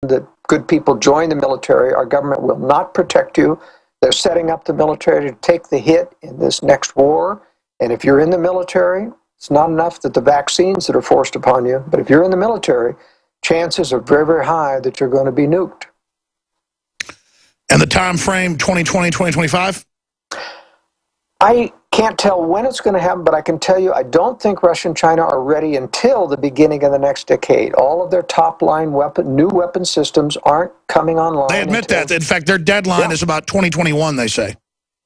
that good people join the military. Our government will not protect you. They're setting up the military to take the hit in this next war. And if you're in the military, it's not enough that the vaccines that are forced upon you, but if you're in the military, chances are very, very high that you're going to be nuked. And the time frame, 2020, 2025? I can't tell when it's going to happen, but I can tell you I don't think Russia and China are ready until the beginning of the next decade. All of their top-line new weapon systems aren't coming online. They admit that. In fact, their deadline is about 2021, they say.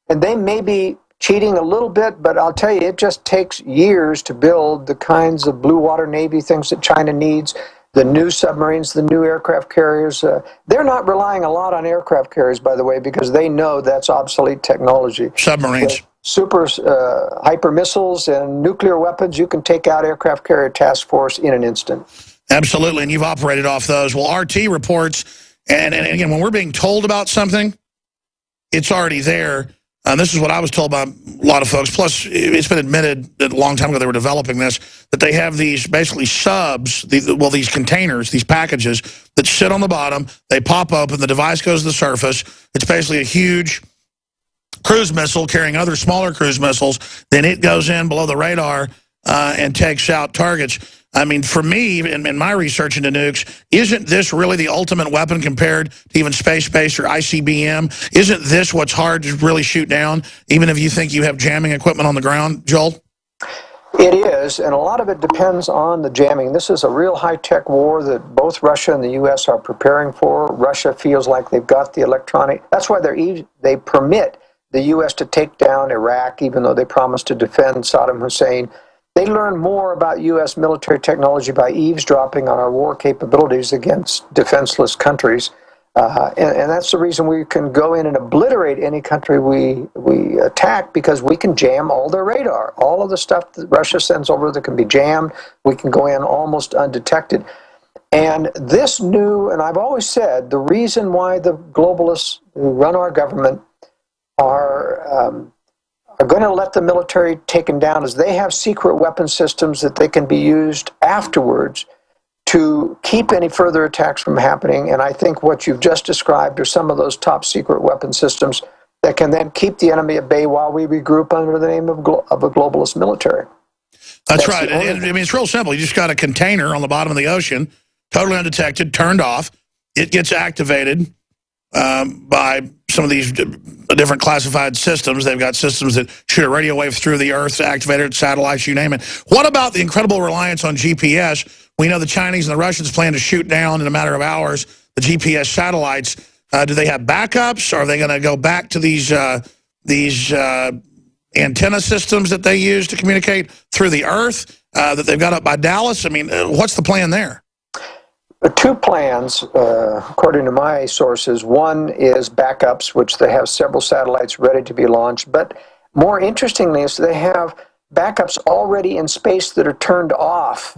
And they may be cheating a little bit, but I'll tell you, it just takes years to build the kinds of blue water Navy things that China needs, the new submarines, the new aircraft carriers. They're not relying a lot on aircraft carriers, by the way, because they know that's obsolete technology. Submarines. With super hyper missiles and nuclear weapons, you can take out aircraft carrier task force in an instant. Absolutely, and you've operated off those. Well, RT reports, and again, when we're being told about something, it's already there. This is what I was told by a lot of folks. Plus, it's been admitted that a long time ago they were developing this, that they have these basically subs, these containers, these packages that sit on the bottom. They pop open, the device goes to the surface. It's basically a huge cruise missile carrying other smaller cruise missiles. Then it goes in below the radar and takes out targets. I mean, for me, in my research into nukes, isn't this really the ultimate weapon compared to even space-based or ICBM? Isn't this what's hard to really shoot down, even if you think you have jamming equipment on the ground, Joel? It is, and a lot of it depends on the jamming. This is a real high-tech war that both Russia and the U.S. are preparing for. Russia feels like they've got the electronic. That's why they permit the U.S. to take down Iraq, even though they promised to defend Saddam Hussein. They learn more about U.S. military technology by eavesdropping on our war capabilities against defenseless countries. And that's the reason we can go in and obliterate any country we attack, because we can jam all their radar. All of the stuff that Russia sends over that can be jammed, we can go in almost undetected. And this new, and I've always said, the reason why the globalists who run our government are going to let the military taken down is they have secret weapon systems that they can be used afterwards to keep any further attacks from happening. And I think what you've just described are some of those top secret weapon systems that can then keep the enemy at bay while we regroup under the name of a globalist military. That's right. I mean, it's real simple. You just got a container on the bottom of the ocean, totally undetected, turned off. It gets activated by some of these different classified systems. They've got systems that shoot a radio wave through the Earth, activated satellites, you name it. What about the incredible reliance on GPS? We know the Chinese and the Russians plan to shoot down in a matter of hours the GPS satellites. Do they have backups? Are they going to go back to these antenna systems that they use to communicate through the Earth that they've got up by Dallas? I mean, what's the plan there? Two plans, according to my sources. One is backups, which they have several satellites ready to be launched. But more interestingly is they have backups already in space that are turned off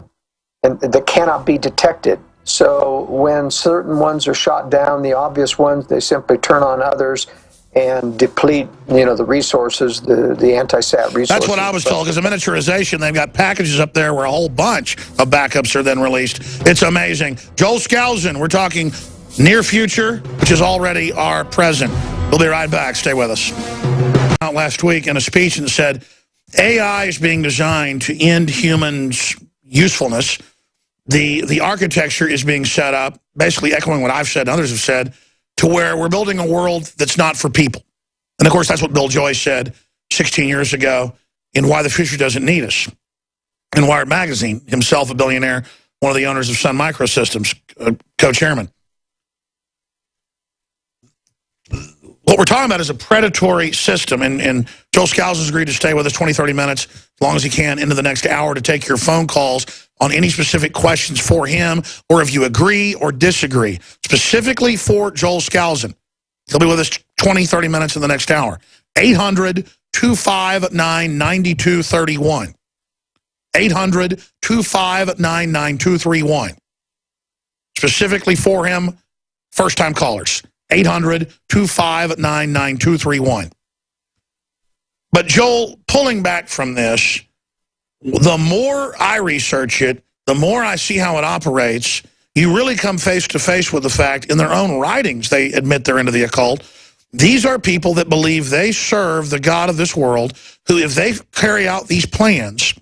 and that cannot be detected. So when certain ones are shot down, the obvious ones, they simply turn on others and deplete, the resources, the anti-sat resources. That's what I was told, because the miniaturization, they've got packages up there where a whole bunch of backups are then released. It's amazing. Joel Skousen, we're talking near future, which is already our present. We'll be right back. Stay with us. Out last week in a speech and said, AI is being designed to end humans' usefulness. The architecture is being set up, basically echoing what I've said and others have said, to where we're building a world that's not for people. And, of course, that's what Bill Joyce said 16 years ago in Why the Future Doesn't Need Us. In Wired Magazine, himself a billionaire, one of the owners of Sun Microsystems, co-chairman. What we're talking about is a predatory system, and Joel Skousen's agreed to stay with us 20, 30 minutes, as long as he can, into the next hour to take your phone calls on any specific questions for him, or if you agree or disagree, specifically for Joel Skousen. He'll be with us 20, 30 minutes in the next hour. 800-259-9231. 800-259-9231. Specifically for him, first-time callers. 800-259-9231. But Joel, pulling back from this, the more I research it, the more I see how it operates, you really come face to face with the fact, in their own writings, they admit they're into the occult. These are people that believe they serve the God of this world, who, if they carry out these plans,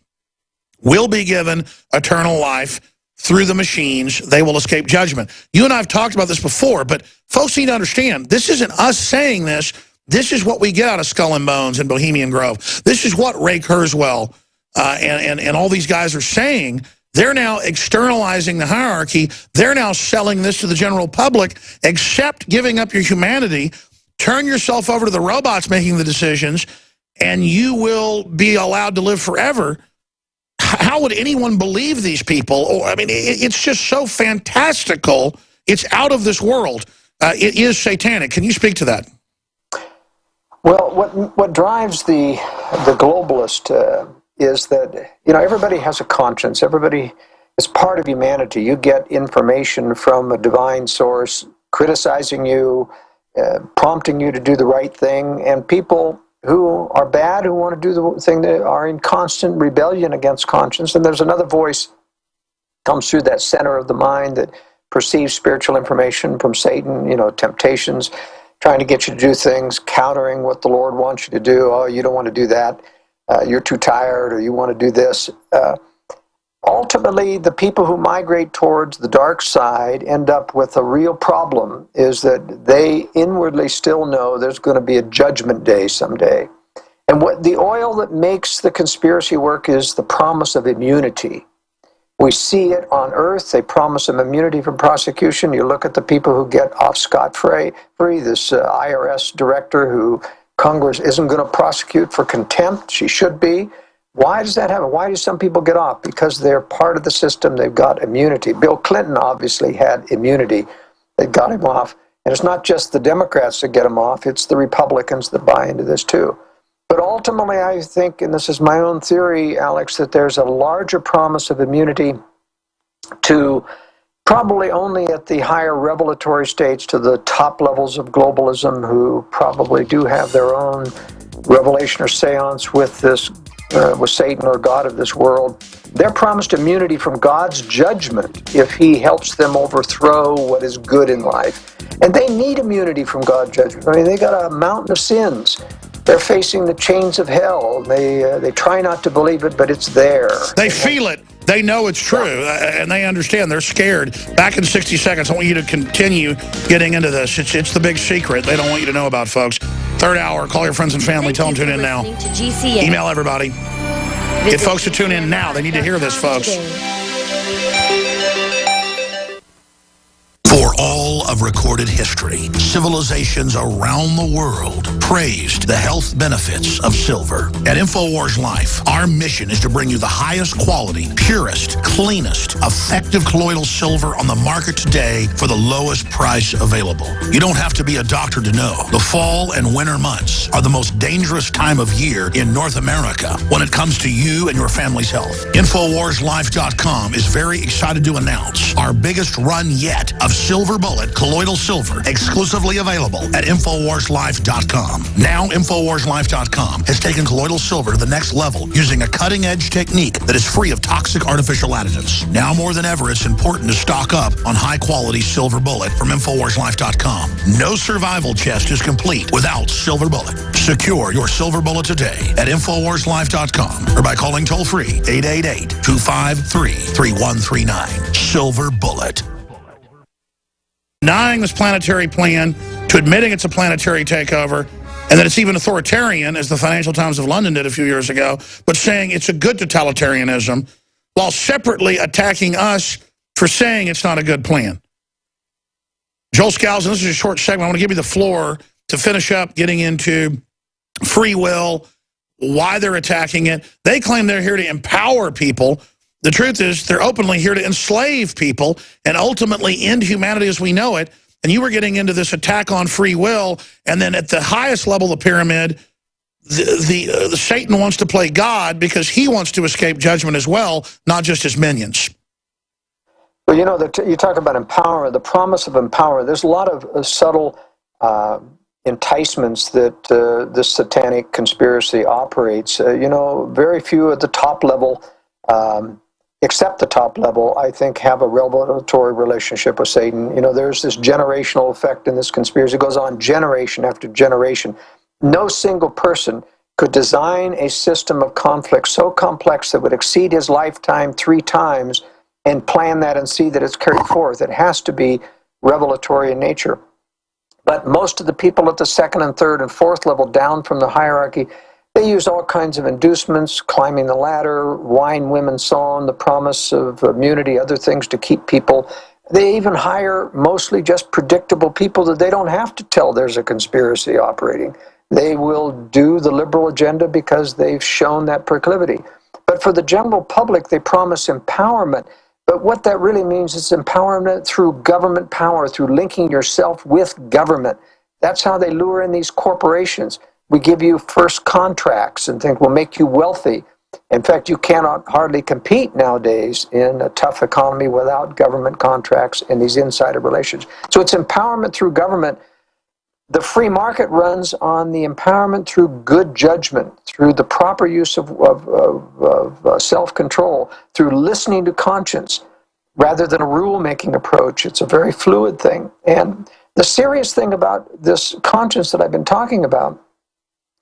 will be given eternal life through the machines. They will escape judgment. You and I have talked about this before, but folks need to understand, this isn't us saying this. This is what we get out of Skull and Bones and Bohemian Grove. This is what Ray Kurzweil and all these guys are saying. They're now externalizing the hierarchy. They're now selling this to the general public. Accept giving up your humanity. Turn yourself over to the robots making the decisions, and you will be allowed to live forever. How would anyone believe these people? Oh, I mean, it's just so fantastical. It's out of this world. It is satanic. Can you speak to that? Well, what drives the globalist is that, you know, everybody has a conscience. Everybody is part of humanity. You get information from a divine source criticizing you, prompting you to do the right thing, and people who are bad, who want to do the thing, that are in constant rebellion against conscience. And there's another voice comes through that center of the mind that perceives spiritual information from Satan, you know, temptations, trying to get you to do things, countering what the Lord wants you to do. Oh, you don't want to do that. You're too tired, or you want to do this. Ultimately, the people who migrate towards the dark side end up with a real problem, is that they inwardly still know there's going to be a judgment day someday. And what the oil that makes the conspiracy work is the promise of immunity. We see it on earth. They promise them immunity from prosecution. You look at the people who get off scot-free, this IRS director who Congress isn't going to prosecute for contempt. She should be. Why does that happen? Why do some people get off? Because they're part of the system. They've got immunity. Bill Clinton obviously had immunity that got him off. And it's not just the Democrats that get him off. It's the Republicans that buy into this too. But ultimately, I think, and this is my own theory, Alex, that there's a larger promise of immunity to probably only at the higher revelatory states, to the top levels of globalism, who probably do have their own revelation or seance with this, with Satan or God of this world. They're promised immunity from God's judgment if he helps them overthrow what is good in life. And they need immunity from God's judgment. I mean, they got a mountain of sins. They're facing the chains of hell. They try not to believe it, but it's there. They feel it. They know it's true, and they understand. They're scared. Back in 60 seconds, I want you to continue getting into this. It's the big secret they don't want you to know about, folks. Third hour, call your friends and family. Tell them to tune in now. Email everybody. Get folks to tune in now. They need to hear this, folks. For all of recorded history, civilizations around the world praised the health benefits of silver. At InfoWars Life, our mission is to bring you the highest quality, purest, cleanest, effective colloidal silver on the market today for the lowest price available. You don't have to be a doctor to know. The fall and winter months are the most dangerous time of year in North America when it comes to you and your family's health. InfoWarsLife.com is very excited to announce our biggest run yet of Silver Bullet colloidal silver, exclusively available at InfoWarsLife.com. Now, InfoWarsLife.com has taken colloidal silver to the next level using a cutting-edge technique that is free of toxic artificial additives. Now more than ever, it's important to stock up on high-quality Silver Bullet from InfoWarsLife.com. No survival chest is complete without Silver Bullet. Secure your Silver Bullet today at InfoWarsLife.com or by calling toll-free 888-253-3139. Silver Bullet. Denying this planetary plan, to admitting it's a planetary takeover, and that it's even authoritarian, as the Financial Times of London did a few years ago, but saying it's a good totalitarianism, while separately attacking us for saying it's not a good plan. Joel Skousen, this is a short segment. I want to give you the floor to finish up getting into free will, why they're attacking it. They claim they're here to empower people. The truth is, they're openly here to enslave people and ultimately end humanity as we know it. And you were getting into this attack on free will, and then at the highest level of the pyramid, the Satan wants to play God because he wants to escape judgment as well, not just his minions. Well, you know, you talk about empowerment, the promise of empowerment. There's a lot of subtle enticements that this satanic conspiracy operates. You know, very few at the top level except the top level, I think, have a revelatory relationship with Satan. You know, there's this generational effect in this conspiracy. It goes on generation after generation. No single person could design a system of conflict so complex that would exceed his lifetime 3 times and plan that and see that it's carried forth. It has to be revelatory in nature. But most of the people at the 2nd and 3rd and 4th level down from the hierarchy, they use all kinds of inducements, climbing the ladder, wine, women, song, the promise of immunity, other things to keep people. They even hire mostly just predictable people that they don't have to tell there's a conspiracy operating. They will do the liberal agenda because they've shown that proclivity. But for the general public, they promise empowerment. But what that really means is empowerment through government power, through linking yourself with government. That's how they lure in these corporations. We give you first contracts and think we'll make you wealthy. In fact, you cannot hardly compete nowadays in a tough economy without government contracts and these insider relations. So it's empowerment through government. The free market runs on the empowerment through good judgment, through the proper use of self-control, through listening to conscience, rather than a rule-making approach. It's a very fluid thing. And the serious thing about this conscience that I've been talking about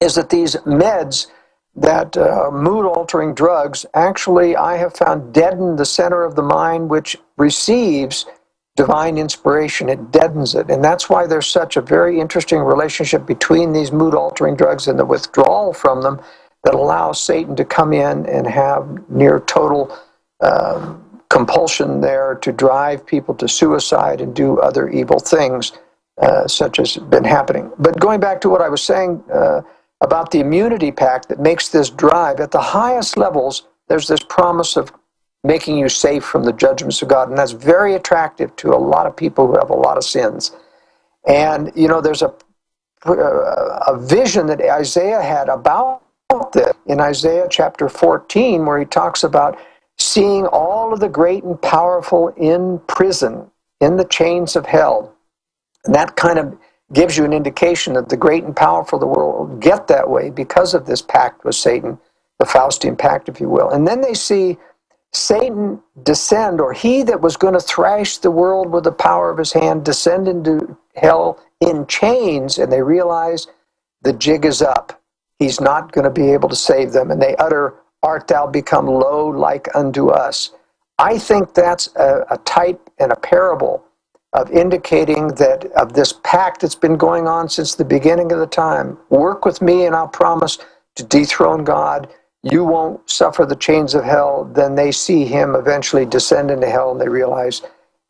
is that these meds, that mood-altering drugs, actually, I have found, deaden the center of the mind which receives divine inspiration. It deadens it. And that's why there's such a very interesting relationship between these mood-altering drugs and the withdrawal from them that allows Satan to come in and have near total compulsion there to drive people to suicide and do other evil things, such as been happening. But going back to what I was saying about the immunity pact that makes this drive, at the highest levels, there's this promise of making you safe from the judgments of God. And that's very attractive to a lot of people who have a lot of sins. And, you know, there's a vision that Isaiah had about this in Isaiah chapter 14, where he talks about seeing all of the great and powerful in prison, in the chains of hell. And that kind of gives you an indication that the great and powerful of the world will get that way because of this pact with Satan, the Faustian pact, if you will. And then they see Satan descend, or he that was going to thrash the world with the power of his hand, descend into hell in chains, and they realize the jig is up. He's not going to be able to save them. And they utter, "Art thou become low like unto us?" I think that's a type and a parable of indicating that of this pact that's been going on since the beginning of the time. Work with me and I'll promise to dethrone God. You won't suffer the chains of hell. Then they see him eventually descend into hell and they realize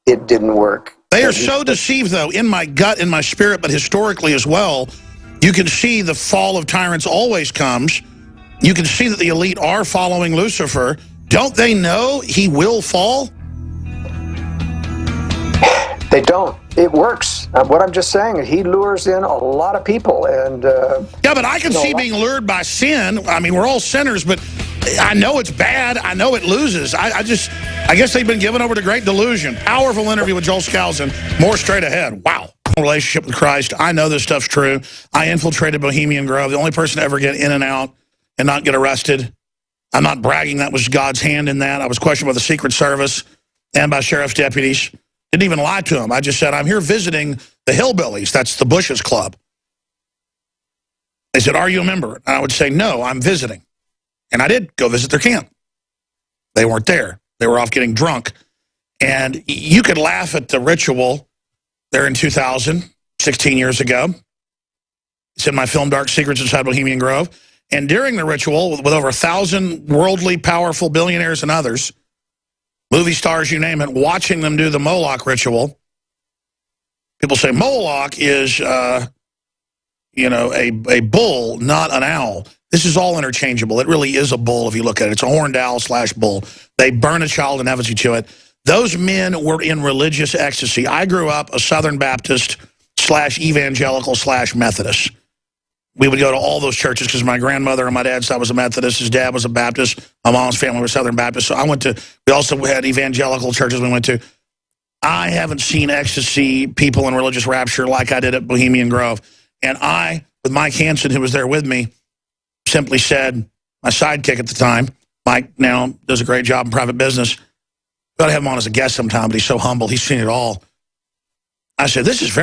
it didn't work. They are so deceived, though, in my gut, in my spirit, but historically as well. You can see the fall of tyrants always comes. You can see that the elite are following Lucifer. Don't they know he will fall? They don't. It works. What I'm just saying is he lures in a lot of people. And yeah, but I can see being lured by sin. I mean, we're all sinners, but I know it's bad. I know it loses. I guess they've been given over to great delusion. Powerful interview with Joel Skousen. More straight ahead. Wow. Relationship with Christ. I know this stuff's true. I infiltrated Bohemian Grove. The only person to ever get in and out and not get arrested. I'm not bragging. That was God's hand in that. I was questioned by the Secret Service and by sheriff's deputies. Didn't even lie to them. I just said, I'm here visiting the Hillbillies. That's the Bush's club. They said, are you a member? And I would say, no, I'm visiting. And I did go visit their camp. They weren't there. They were off getting drunk. And you could laugh at the ritual there in 2000, 16 years ago. It's in my film, Dark Secrets Inside Bohemian Grove. And during the ritual, with over 1,000 worldly, powerful billionaires and others, movie stars, you name it, watching them do the Moloch ritual. People say Moloch is, you know, a bull, not an owl. This is all interchangeable. It really is a bull if you look at it. It's a horned owl / bull. They burn a child in effigy to it. Those men were in religious ecstasy. I grew up a Southern Baptist / evangelical / Methodist. We would go to all those churches because my grandmother on my dad's side was a Methodist. His dad was a Baptist. My mom's family was Southern Baptist. So I went to, we also had evangelical churches we went to. I haven't seen ecstasy, people in religious rapture like I did at Bohemian Grove. And I, with Mike Hansen, who was there with me, simply said, my sidekick at the time, Mike now does a great job in private business. Got to have him on as a guest sometime, but he's so humble. He's seen it all. I said, this is very